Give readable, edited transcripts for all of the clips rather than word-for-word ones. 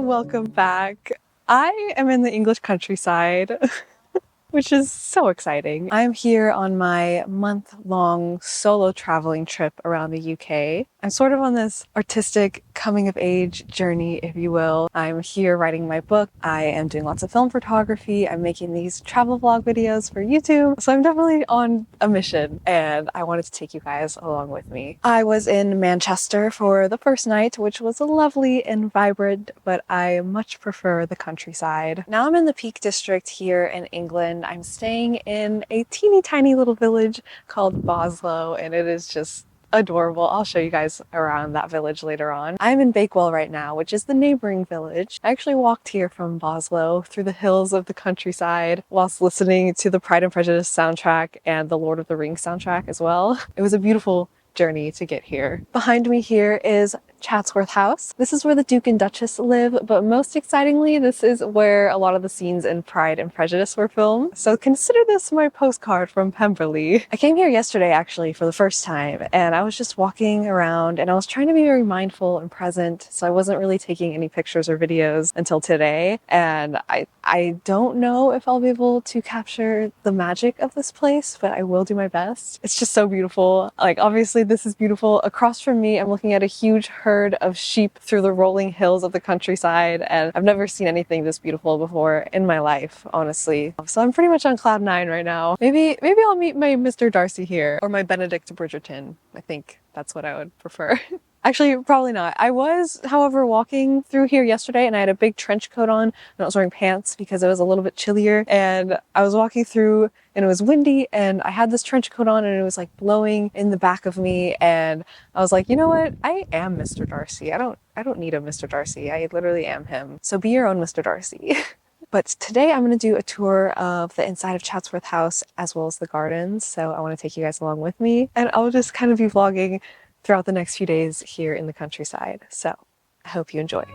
welcome back. I am in the English countryside, which is so exciting. I'm here on my month-long solo traveling trip around the UK. I'm sort of on this artistic coming-of-age journey, if you will. I'm here writing my book. I am doing lots of film photography. I'm making these travel vlog videos for YouTube. So I'm definitely on a mission, and I wanted to take you guys along with me. I was in Manchester for the first night, which was lovely and vibrant, but I much prefer the countryside. Now I'm in the Peak District here in England. I'm staying in a teeny tiny little village called Boslow, and it is just adorable. I'll show you guys around that village later on. I'm in Bakewell right now, which is the neighboring village. I actually walked here from Boslow through the hills of the countryside whilst listening to the Pride and Prejudice soundtrack and the Lord of the Rings soundtrack as well. It was a beautiful journey to get here. Behind me here is Chatsworth House. This is where the Duke and Duchess live, but most excitingly, this is where a lot of the scenes in Pride and Prejudice were filmed. So consider this my postcard from Pemberley. I came here yesterday actually for the first time, and I was just walking around and I was trying to be very mindful and present, so I wasn't really taking any pictures or videos until today. And I don't know if I'll be able to capture the magic of this place, but I will do my best. It's just so beautiful. Like, obviously this is beautiful. Across from me, I'm looking at a huge herd of sheep through the rolling hills of the countryside, and I've never seen anything this beautiful before in my life, honestly. So I'm pretty much on cloud nine right now. Maybe I'll meet my Mr. Darcy here, or my Benedict Bridgerton. I think that's what I would prefer. Actually, probably not. I was, however, walking through here yesterday and I had a big trench coat on and I was wearing pants because it was a little bit chillier, and I was walking through and it was windy and I had this trench coat on and it was like blowing in the back of me, and I was like, you know what? I am Mr. Darcy. I don't need a Mr. Darcy. I literally am him. So be your own Mr. Darcy. But today I'm going to do a tour of the inside of Chatsworth House as well as the gardens. So I want to take you guys along with me, and I'll just kind of be vlogging throughout the next few days here in the countryside. So I hope you enjoy.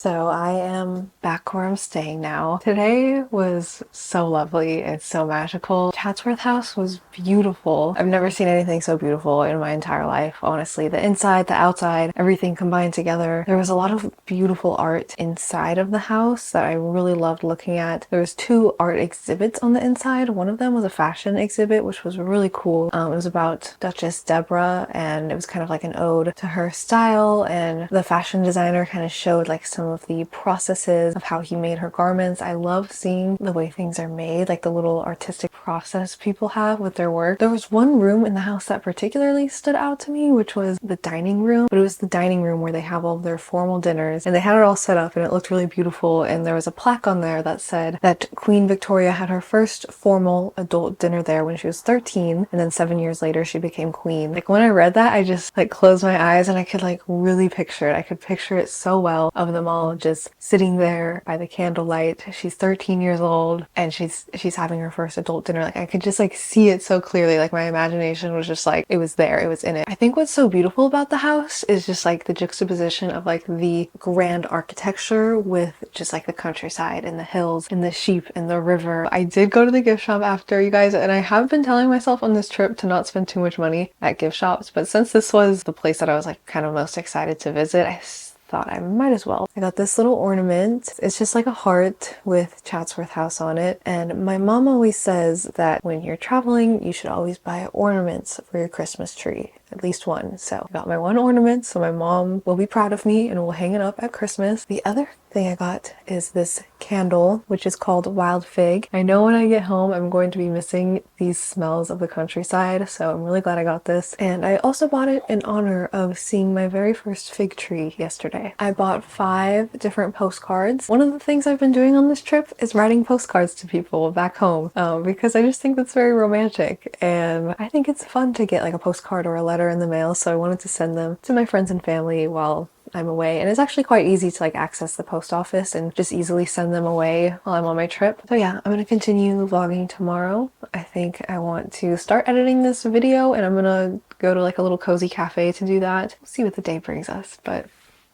So I am back where I'm staying now. Today was so lovely and so magical. Chatsworth House was beautiful. I've never seen anything so beautiful in my entire life, honestly. The inside, the outside, everything combined together. There was a lot of beautiful art inside of the house that I really loved looking at. There was two art exhibits on the inside. One of them was a fashion exhibit, which was really cool. It was about Duchess Deborah, and it was kind of like an ode to her style, and the fashion designer kind of showed like some of the processes of how he made her garments. I love seeing the way things are made, like the little artistic process people have with their work. There was one room in the house that particularly stood out to me, which was the dining room, but it was the dining room where they have all of their formal dinners, and they had it all set up and it looked really beautiful, and there was a plaque on there that said that Queen Victoria had her first formal adult dinner there when she was 13, and then 7 years later she became queen. Like, when I read that, I just like closed my eyes and I could like really picture it. I could picture it so well, of them all just sitting there by the candlelight. She's 13 years old and she's having her first adult dinner. Like, I could just like see it so clearly. Like, my imagination was just like, it was there, it was in it. I think what's so beautiful about the house is just like the juxtaposition of like the grand architecture with just like the countryside and the hills and the sheep and the river. I did go to the gift shop after, you guys, and I have been telling myself on this trip to not spend too much money at gift shops, but since this was the place that I was like kind of most excited to visit, I thought I might as well. I got this little ornament. It's just like a heart with Chatsworth House on it. And my mom always says that when you're traveling, you should always buy ornaments for your Christmas tree. At least one. So I got my one ornament, so my mom will be proud of me and will hang it up at Christmas. The other thing I got is this candle, which is called Wild Fig. I know when I get home, I'm going to be missing these smells of the countryside, so I'm really glad I got this. And I also bought it in honor of seeing my very first fig tree yesterday. I bought 5 different postcards. One of the things I've been doing on this trip is writing postcards to people back home because I just think that's very romantic, and I think it's fun to get like a postcard or a letter in the mail, so I wanted to send them to my friends and family while I'm away. And it's actually quite easy to like access the post office and just easily send them away while I'm on my trip. So yeah, I'm gonna continue vlogging tomorrow. I think I want to start editing this video, and I'm gonna go to like a little cozy cafe to do that. We'll see what the day brings us, but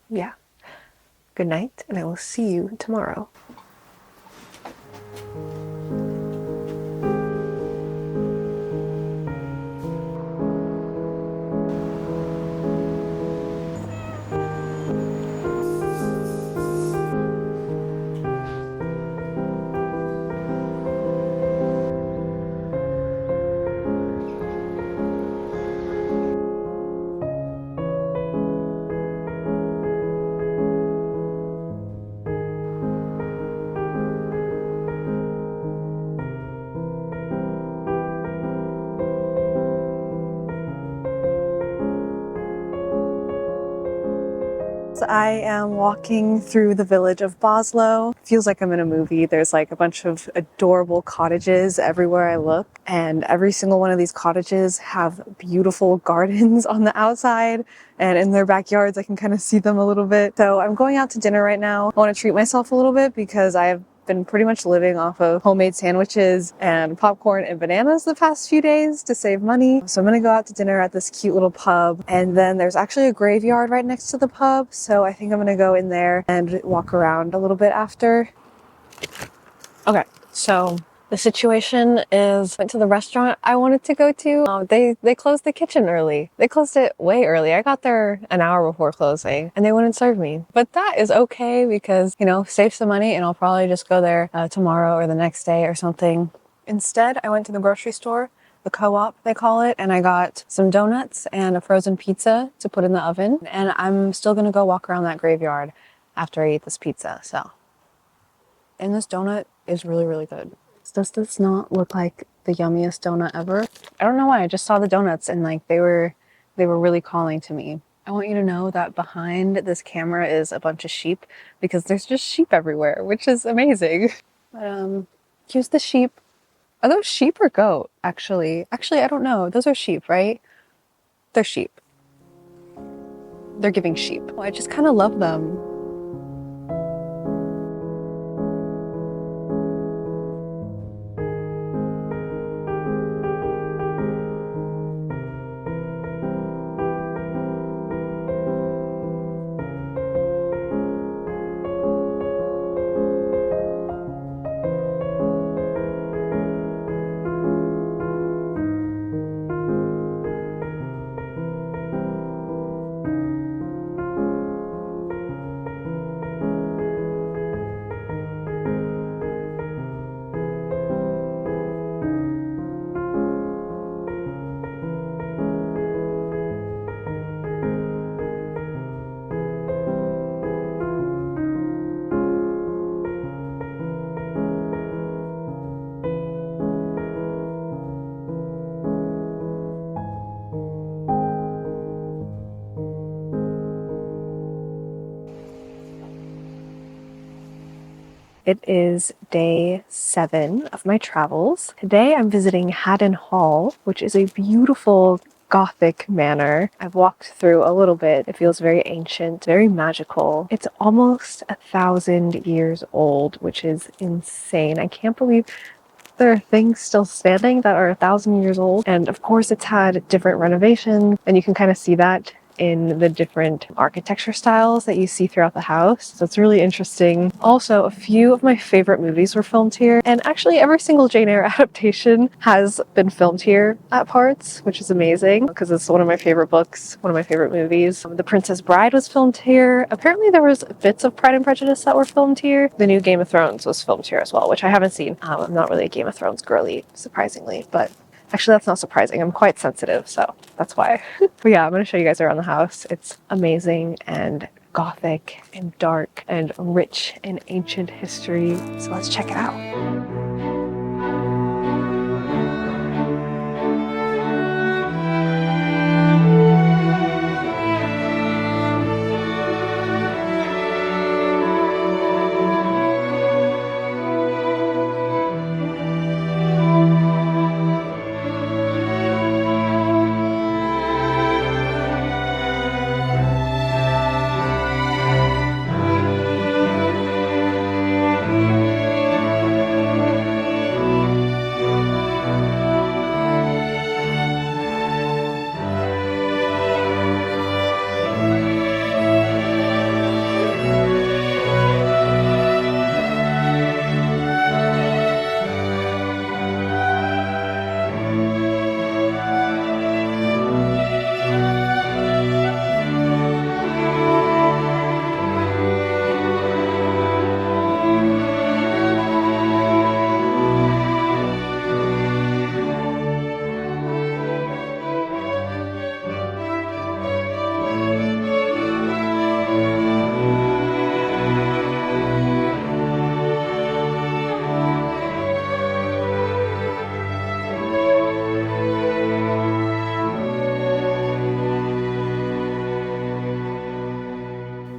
yeah. Good night, and I will see you tomorrow. So I am walking through the village of Boslow. Feels like I'm in a movie. There's like a bunch of adorable cottages everywhere I look, and every single one of these cottages have beautiful gardens on the outside, and in their backyards I can kind of see them a little bit. So I'm going out to dinner right now. I want to treat myself a little bit because I have been pretty much living off of homemade sandwiches and popcorn and bananas the past few days to save money. So I'm gonna go out to dinner at this cute little pub, and then there's actually a graveyard right next to the pub, so I think I'm gonna go in there and walk around a little bit after. Okay, so the situation is, went to the restaurant I wanted to go to. They closed the kitchen early. They closed it way early. I got there an hour before closing and they wouldn't serve me. But that is okay because, you know, save some money, and I'll probably just go there tomorrow or the next day or something. Instead, I went to the grocery store, the co-op they call it, and I got some donuts and a frozen pizza to put in the oven. And I'm still gonna go walk around that graveyard after I eat this pizza, so. And this donut is really, really good. Does this not look like the yummiest donut ever? I don't know why, I just saw the donuts and like they were really calling to me. I want you to know that behind this camera is a bunch of sheep because there's just sheep everywhere, which is amazing. But here's the sheep. Are those sheep or goat, actually? Actually, I don't know. Those are sheep, right? They're sheep. They're giving sheep. I just kind of love them. It is day 7 of my travels. Today I'm visiting Haddon Hall, which is a beautiful Gothic manor. I've walked through a little bit. It feels very ancient, very magical. It's almost 1,000 years old, which is insane. I can't believe there are things still standing that are 1,000 years old. And of course it's had different renovations, and you can kind of see that in the different architecture styles that you see throughout the house. So it's really interesting. Also, a few of my favorite movies were filmed here, and actually every single Jane Eyre adaptation has been filmed here at parts, which is amazing because it's one of my favorite books, one of my favorite movies. The Princess Bride was filmed here. Apparently there was bits of Pride and Prejudice that were filmed here. The new Game of Thrones was filmed here as well, which I haven't seen. I'm not really a Game of Thrones girly, surprisingly, but actually that's not surprising. I'm quite sensitive, so that's why. But yeah, I'm going to show you guys around the house. It's amazing and gothic and dark and rich in ancient history. So let's check it out.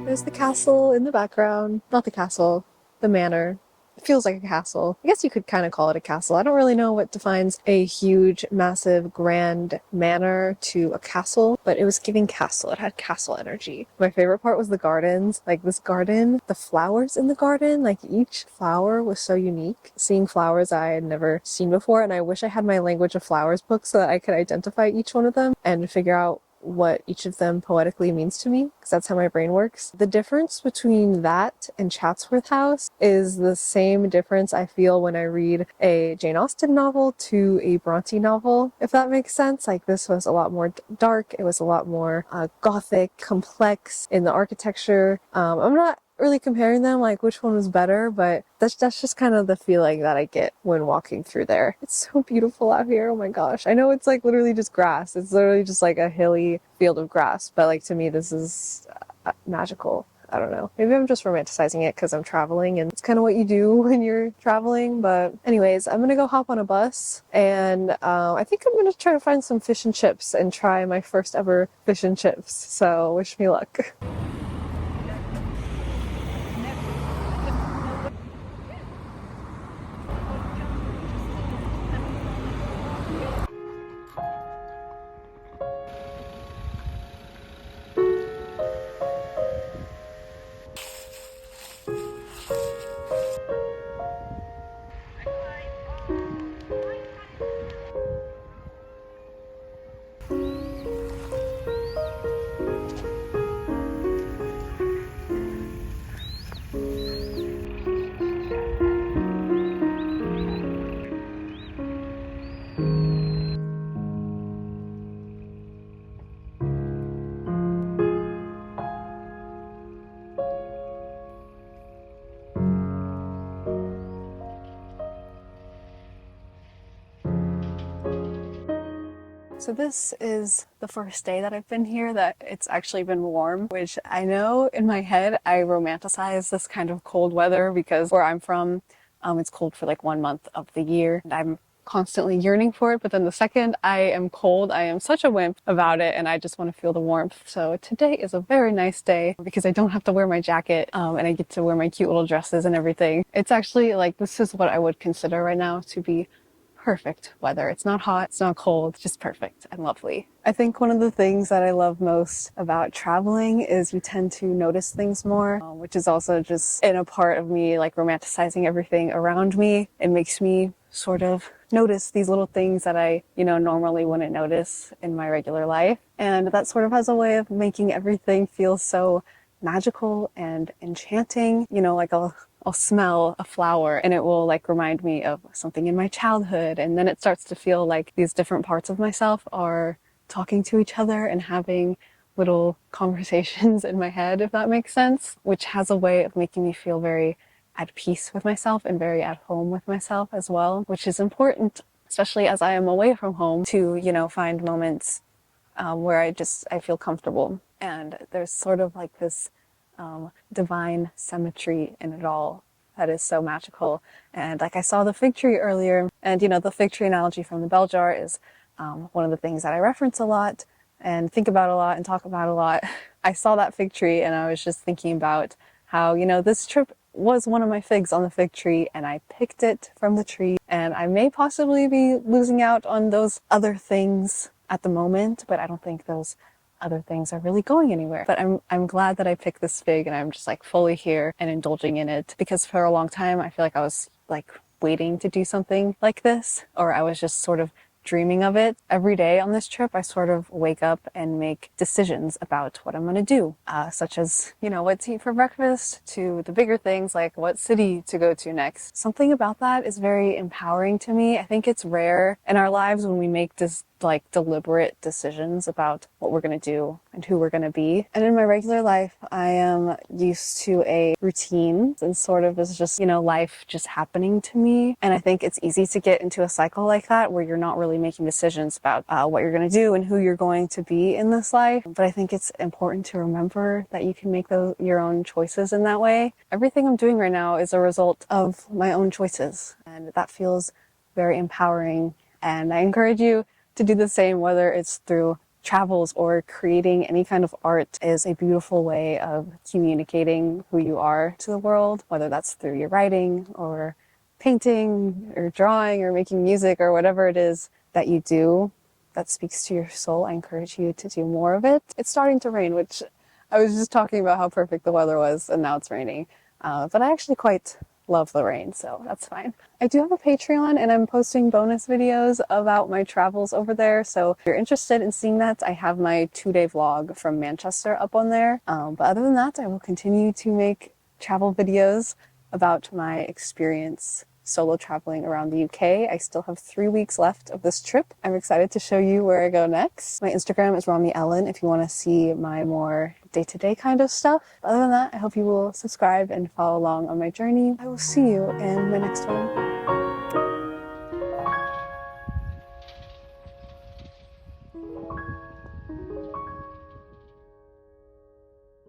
There's the castle in the background. Not the castle, the manor. It feels like a castle. I guess you could kind of call it a castle. I don't really know what defines a huge, massive, grand manor to a castle, but it was giving castle. It had castle energy. My favorite part was the gardens. Like this garden, the flowers in the garden, like each flower was so unique. Seeing flowers I had never seen before, and I wish I had my language of flowers book so that I could identify each one of them and figure out what each of them poetically means to me, because that's how my brain works. The difference between that and Chatsworth House is the same difference I feel when I read a Jane Austen novel to a Bronte novel, if that makes sense. Like this was a lot more dark, it was a lot more gothic, complex in the architecture. I'm not really comparing them, like which one was better, but that's just kind of the feeling that I get when walking through there. It's so beautiful out here. Oh my gosh. I know it's like literally just grass. It's literally just like a hilly field of grass, but like to me this is magical. I don't know. Maybe I'm just romanticizing it because I'm traveling and it's kind of what you do when you're traveling. But anyways, I'm going to go hop on a bus and I think I'm going to try to find some fish and chips and try my first ever fish and chips. So wish me luck. So this is the first day that I've been here that it's actually been warm, which I know in my head I romanticize this kind of cold weather because where I'm from, it's cold for like 1 month of the year. And I'm constantly yearning for it, but then the second I am cold, I am such a wimp about it and I just want to feel the warmth. So today is a very nice day because I don't have to wear my jacket and I get to wear my cute little dresses and everything. It's actually like, this is what I would consider right now to be perfect weather. It's not hot, it's not cold, it's just perfect and lovely. I think one of the things that I love most about traveling is you tend to notice things more, which is also just in a part of me like romanticizing everything around me. It makes me sort of notice these little things that I, normally wouldn't notice in my regular life. And that sort of has a way of making everything feel so magical and enchanting. Like I'll smell a flower and it will like remind me of something in my childhood. And then it starts to feel like these different parts of myself are talking to each other and having little conversations in my head, if that makes sense, which has a way of making me feel very at peace with myself and very at home with myself as well, which is important, especially as I am away from home, to, find moments where I feel comfortable. And there's sort of like this divine symmetry in it all that is so magical. And like I saw the fig tree earlier, and the fig tree analogy from the bell jar is one of the things that I reference a lot and think about a lot and talk about a lot. I saw that fig tree and I was just thinking about how, this trip was one of my figs on the fig tree and I picked it from the tree, and I may possibly be losing out on those other things at the moment, but I don't think those other things are really going anywhere. But I'm glad that I picked this fig and I'm just like fully here and indulging in it, because for a long time I feel like I was like waiting to do something like this, or I was just sort of dreaming of it. Every day on this trip, I sort of wake up and make decisions about what I'm going to do, such as, what to eat for breakfast, to the bigger things like what city to go to next. Something about that is very empowering to me. I think it's rare in our lives when we make this like deliberate decisions about what we're going to do and who we're going to be. And in my regular life, I am used to a routine and sort of is just, life just happening to me. And I think it's easy to get into a cycle like that where you're not really making decisions about what you're going to do and who you're going to be in this life. But I think it's important to remember that you can make your own choices in that way. Everything I'm doing right now is a result of my own choices, and that feels very empowering. And I encourage you to do the same, whether it's through travels or creating any kind of art. Is a beautiful way of communicating who you are to the world, whether that's through your writing or painting or drawing or making music or whatever it is that you do that speaks to your soul. I encourage you to do more of it. It's starting to rain, which I was just talking about how perfect the weather was, and now it's raining. But I actually quite love the rain, so that's fine. I do have a Patreon and I'm posting bonus videos about my travels over there, so if you're interested in seeing that, I have my 2-day vlog from Manchester up on there. But other than that, I will continue to make travel videos about my experience solo traveling around the UK. I still have 3 weeks left of this trip. I'm excited to show you where I go next. My Instagram is Romney Ellen if you want to see my more day-to-day kind of stuff. Other than that, I hope you will subscribe and follow along on my journey. I will see you in my next one.